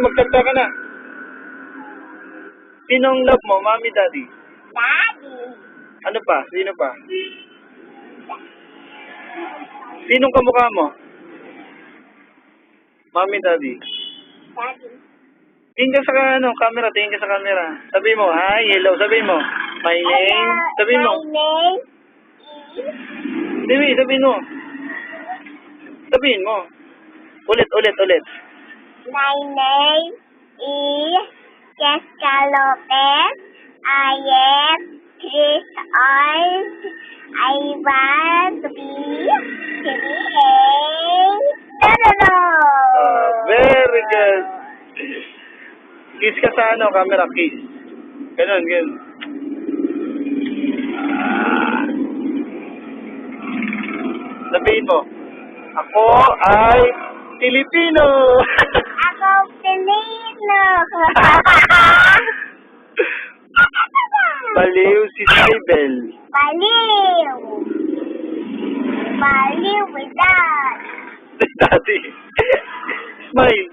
magsalta ka na. Sinong love mo, mommy, daddy? Daddy. Ano pa? Sino pa? Sinong kamukha mo? Mommy, daddy. Daddy. Tingin ka sa camera, tingin ka sa camera. Sabi mo, hi, hello, sabi mo. My name, sabi mo. My name is... Sabihin mo. Sabihin mo. Ulit. My name is Jessica Lopez. I am 3 years old. I want to be 3 Very good. Kiss ka sa camera, kiss. Ganun. Sabihin mo, ako ay Pilipino. Ako Pilipino. Baliw si Cybel. Baliw with that. Daddy. Smile.